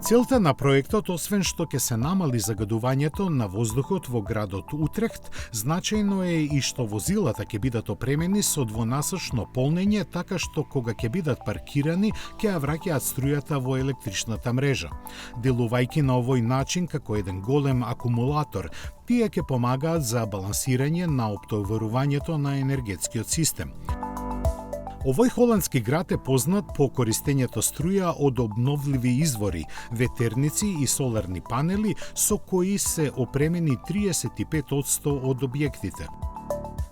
Целта на проектот, освен што ќе се намали загадувањето на воздухот во градот Утрехт, значајно е и што возилата ќе бидат опремени со двонасочно полнење, така што кога ќе бидат паркирани, ќе ја враќаат струјата во електричната мрежа. Делувајќи на овој начин како еден голем акумулатор, тие ќе помагаат за балансирање на оптоварувањето на енергетскиот систем. Овој холандски град е познат по користењето струја од обновливи извори, ветерници и соларни панели, со кои се опремени 35% од објектите.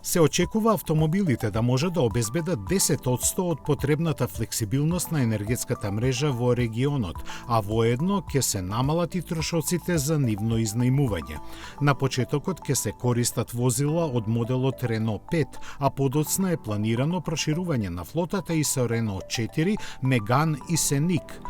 Се очекува автомобилите да може да обезбедат 10% од потребната флексибилност на енергетската мрежа во регионот, а воедно ќе се намалат и трошоците за нивно изнајмување. На почетокот ќе се користат возила од моделот Рено 5, а подоцна е планирано проширување на флотата и со Рено 4, Меган и Сеник.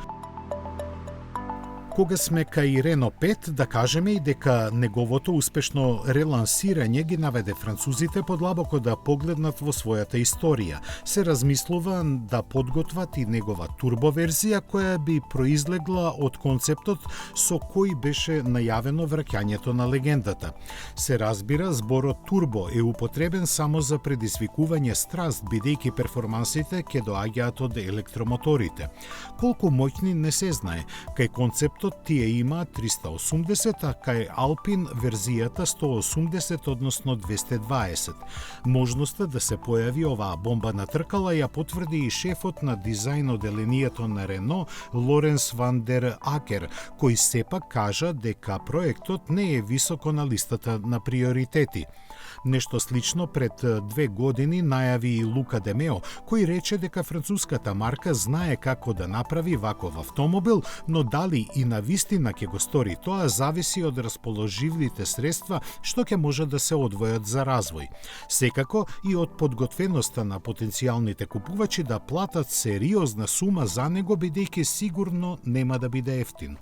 Кога сме кај Рено 5, да кажеме и дека неговото успешно релансирање ги наведе французите подлабоко да погледнат во својата историја. Се размислува да подготват и негова турбоверзија која би произлегла од концептот со кој беше најавено враќањето на легендата. Се разбира, зборот турбо е употребен само за предизвикување страст, бидејќи перформансите ќе доаѓаат од електромоторите. Колку моќни не се знае, кај концептот тие има 380, а кај Алпин верзијата 180, односно 220. Можноста да се појави оваа бомба на тркала ја потврди и шефот на дизајн оделението на Рено, Лоренс ван дер Акер, кој сепак кажа дека проектот не е високо на листата на приоритети. Нешто слично пред 2 години најави и Лука де Мео, кој рече дека француската марка знае како да направи ваков автомобил, но дали и на вистина ќе го стори тоа зависи од расположивите средства што ќе може да се одвојат за развој. Секако и од подготвеноста на потенцијалните купувачи да платат сериозна сума за него, бидејќи сигурно нема да биде ефтин.